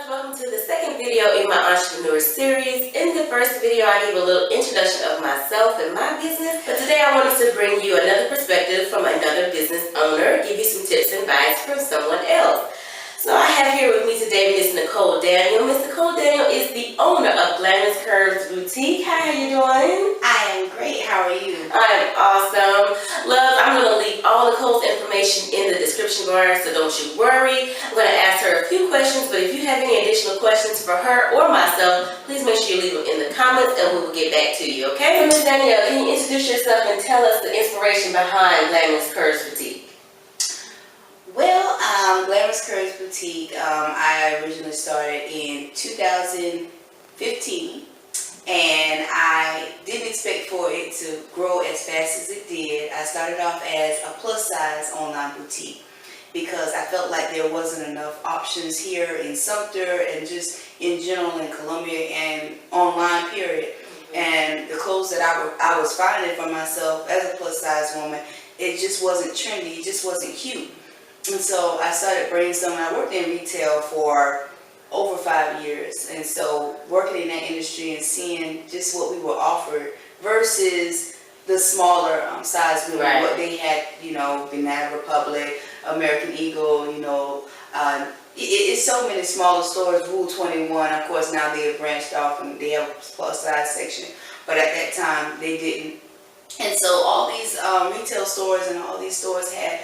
welcome to the second video in my entrepreneur series. In the first video, I gave a little introduction of myself and my business, but today I wanted to bring you another perspective from another business owner, give you some tips and advice from someone else. So I have here with me today Miss Nicole Danielle. Miss Nicole Danielle is the owner of Glamorous Curves Boutique. How are you doing? I am great. How are you? I'm awesome. Loves, I'm going to leave all Nicole's information in the description bar, so don't you worry. I'm going to ask her a few questions, but if you have any additional questions for her or myself, please make sure you leave them in the comments and we will get back to you, okay? So Miss Danielle, can you introduce yourself and tell us the inspiration behind Glamorous Curves Boutique? Well, Glamorous Curves Boutique, I originally started in 2015, and I didn't expect for it to grow as fast as it did. I started off as a plus size online boutique because I felt like there wasn't enough options here in Sumter and just in general in Columbia and online period. And the clothes that I was finding for myself as a plus size woman, it just wasn't trendy, it just wasn't cute. And so I started brainstorming. I worked in retail for over 5 years, and so working in that industry and seeing just what we were offered versus the smaller size women, right, what they had, you know, Banana Republic, American Eagle, you know, it's so many smaller stores. Rule 21, of course, now they have branched off and they have a plus size section, but at that time they didn't. And so all these retail stores and all these stores had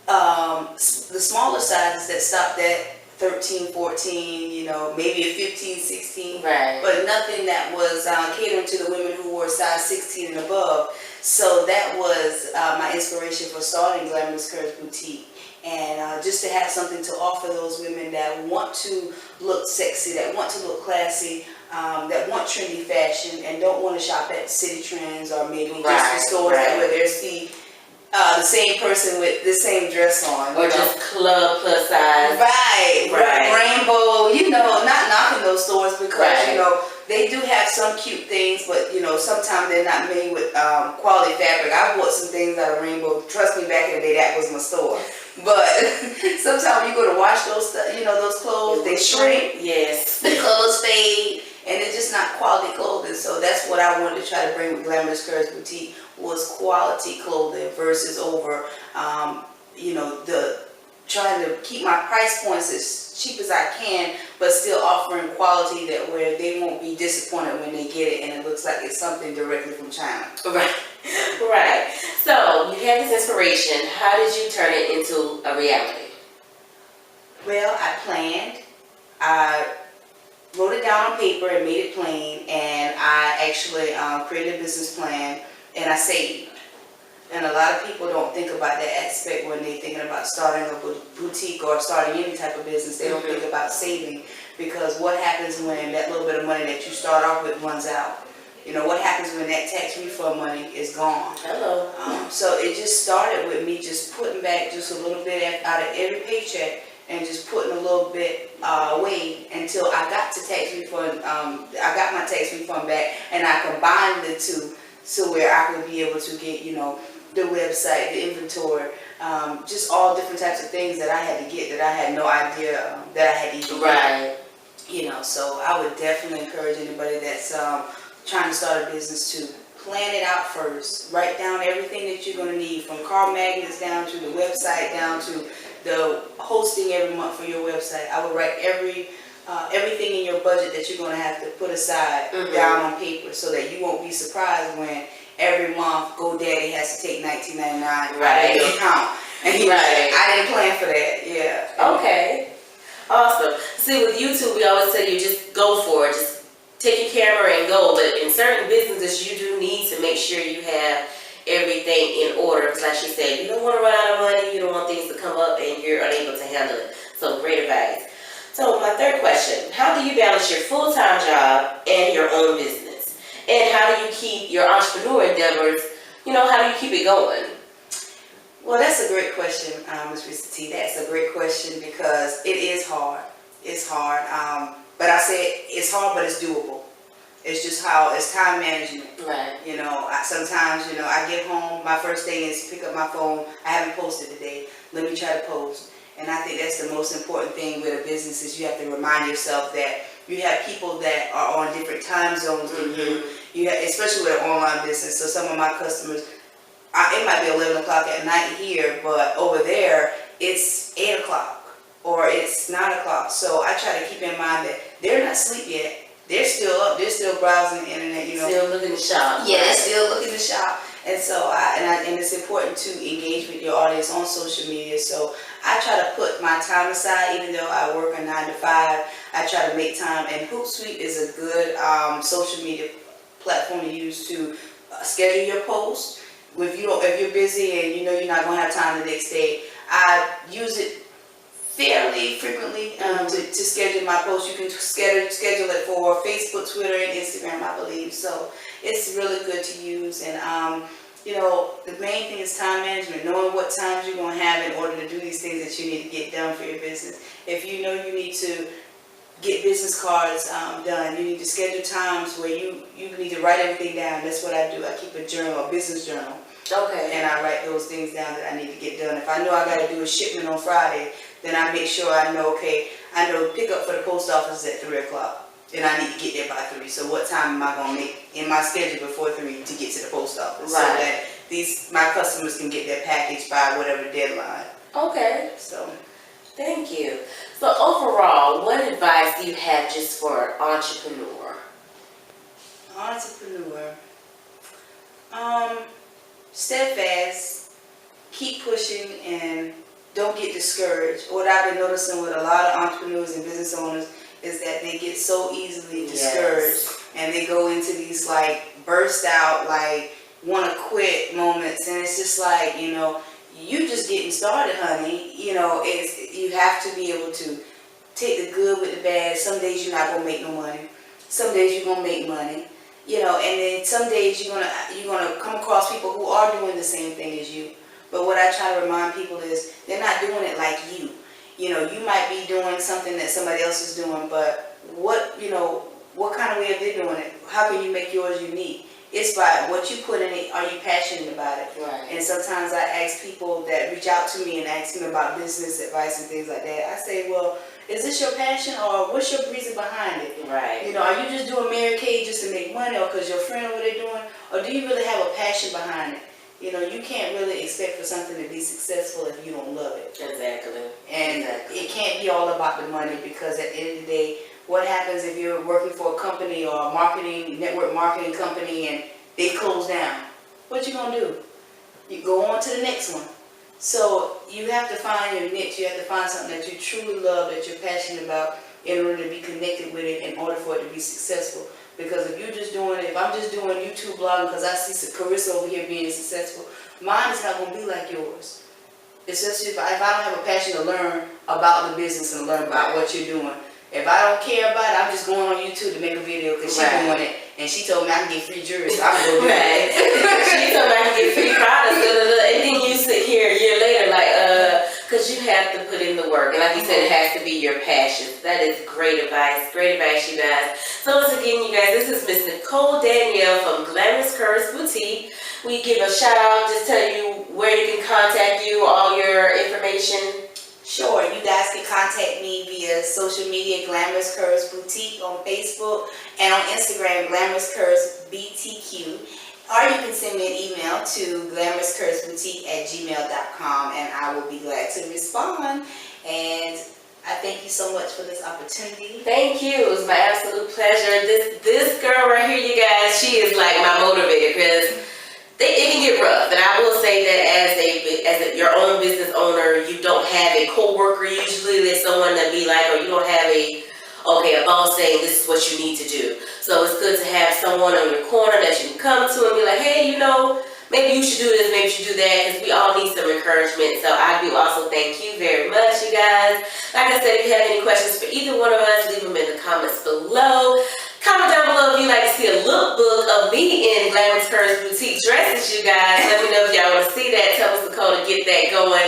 the smaller sizes that stopped at 13, 14, you know, maybe a 15, 16, right, but nothing that was catering to the women who were size 16 and above. So that was my inspiration for starting Glamorous Curves Boutique, and just to have something to offer those women that want to look sexy, that want to look classy, that want trendy fashion and don't want to shop at City Trends or maybe just the stores where they see the same person with the same dress on, or just club plus size, right, rainbow. You know, not knocking those stores because you know they do have some cute things, but you know sometimes they're not made with quality fabric. I bought some things out of Rainbow. Trust me, back in the day that was my store. But sometimes you go to wash those, you know, those clothes, they shrink. Yes, the colors fade, and it's just not quality clothing. So that's what I wanted to try to bring with Glamorous Curves Boutique, was quality clothing versus over, you know, trying to keep my price points as cheap as I can, but still offering quality that where they won't be disappointed when they get it and it looks like it's something directly from China. Right, right. So you had this inspiration. How did you turn it into a reality? Well, I planned. I wrote it down on paper and made it plain, and I actually created a business plan, and I saved. And a lot of people don't think about that aspect when they're thinking about starting a boutique or starting any type of business. They don't think about saving, because what happens when that little bit of money that you start off with runs out? You know, what happens when that tax refund money is gone? Hello. So it just started with me just putting back just a little bit out of every paycheck and just putting a little bit away until I got to tax refund. I got my tax refund back, and I combined the two so where I could be able to get, you know, the website, the inventory, just all different types of things that I had to get that I had no idea that I had to even get. You know, so I would definitely encourage anybody that's trying to start a business to plan it out first. Write down everything that you're going to need, from car magnets down to the website, down to the hosting every month for your website. I would write everything in your budget that you're going to have to put aside down on paper, so that you won't be surprised when every month GoDaddy has to take $19.99 out of your account. And I didn't plan for that. Yeah. Okay. Awesome. See, with YouTube, we always tell you just go for it. Just take your camera and go. But in certain businesses, you do need to make sure you have everything in order. Because like she said, you don't want to run out of money. You don't want things to come up and you're unable to handle it. So great advice. So my third question, how do you balance your full-time job and your own business? And how do you keep your entrepreneur endeavors, you know, how do you keep it going? Well, that's a great question, MissRessaT. That's a great question because it is hard. It's hard. But I say it's hard, but it's doable. It's just how, it's time management. Right. You know, sometimes, you know, I get home, my first thing is pick up my phone. I haven't posted today. Let me try to post. And I think that's the most important thing with a business is you have to remind yourself that you have people that are on different time zones than you. You have, especially with an online business. So some of my customers, it might be 11 o'clock at night here, but over there it's 8 o'clock or it's 9 o'clock. So I try to keep in mind that they're not asleep yet. They're still up. They're still browsing the internet. You know, still looking to shop. Yeah, they're still looking to shop. And so and it's important to engage with your audience on social media. So I try to put my time aside, even though I work a 9 to 5. I try to make time, and Hootsuite is a good social media platform to use to schedule your posts. If you're busy and you know you're not going to have time the next day, I use it fairly frequently to schedule my posts. You can schedule it for Facebook, Twitter, and Instagram, I believe. So it's really good to use. And you know, the main thing is time management, knowing what times you're going to have in order to do these things that you need to get done for your business. If you know you need to get business cards done, you need to schedule times where you need to write everything down. That's what I do. I keep a journal, a business journal. Okay. And I write those things down that I need to get done. If I know I got to do a shipment on Friday, then I make sure I know, okay, I know pickup for the post office is at 3 o'clock. And I need to get there by 3. So what time am I going to make in my schedule before 3 to get to the post office? Right. So that my customers can get their package by whatever deadline. Okay. So. Thank you. So overall, what advice do you have just for entrepreneur? Entrepreneur. Steadfast, keep pushing, and don't get discouraged. What I've been noticing with a lot of entrepreneurs and business owners is that they get so easily discouraged, and they go into these like burst out, like want to quit moments, and it's just like, you know, you just getting started, honey. You know, you have to be able to take the good with the bad. Some days you're not gonna make no money. Some days you're gonna make money. You know, and then some days you're gonna come across people who are doing the same thing as you. But what I try to remind people is they're not doing it like you. You know, you might be doing something that somebody else is doing, but what kind of way are they doing it? How can you make yours unique? It's by what you put in it. Are you passionate about it? Right. And sometimes I ask people that reach out to me and ask me about business advice and things like that. I say, well, is this your passion, or what's your reason behind it? Right. You know, are you just doing Mary Kay just to make money, or because your friend over there doing, or do you really have a passion behind it? You know, you can't really expect for something to be successful if you don't love it. Exactly. And it can't be all about the money, because at the end of the day, what happens if you're working for a company or a network marketing company, and they close down? What you gonna do? You go on to the next one. So you have to find your niche. You have to find something that you truly love, that you're passionate about, in order to be connected with it, in order for it to be successful. Because if I'm just doing YouTube blogging because I see Carissa over here being successful, mine is not gonna be like yours. Especially if I don't have a passion to learn about the business and learn about what you're doing. If I don't care about it, I'm just going on YouTube to make a video because she's doing it, and she told me I can get free jewelry, so I'm gonna go do it. She told me I can get free products, and then you sit here a year later like, because you have to put in the work, and like you said, it has to be your passion. That is great advice, you guys. So once again, you guys, this is Miss Nicole Danielle from Glamorous Curves Boutique. We give a shout out, just tell you where you can contact you, all your information. Sure, you guys can contact me via social media, Glamorous Curves Boutique on Facebook, and on Instagram, Glamorous Curves BTQ. Or you can send me an email to glamorouscurvesboutique@gmail.com, and I will be glad to respond. And I thank you so much for this opportunity. Thank you. It was my absolute pleasure. This girl right here, you guys, she is like my motivator, because it can get rough, and I will say that as your own business owner, you don't have a co-worker usually. There's someone that be like, or you don't have a boss saying this is what you need to do. So it's good to have someone on your corner that you can come to and be like, hey, you know, maybe you should do this, maybe you should do that, because we all need some encouragement. So I do also thank you very much, you guys. Like I said, if you have any questions for either one of us, leave them in the comments below. Comment down below if you'd like to see a lookbook of me in Glamorous Curves Boutique dresses, you guys. Let me know if y'all want to see that. Tell us Nicole to get that going.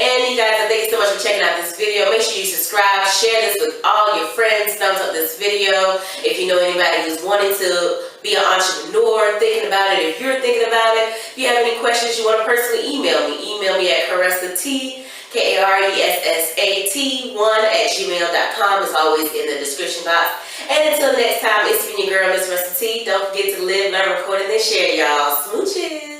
And you guys, thank you so much for checking out this video. Make sure you subscribe, share this with all your friends, thumbs up this video. If you know anybody who's wanting to be an entrepreneur, thinking about it, if you're thinking about it, if you have any questions you want to personally email me at CaressaT KARESSAT1@gmail.com is always in the description box. And until next time, it's been your girl, Miss Ressa T. Don't forget to live, learn, record, and then share, y'all. Smooches.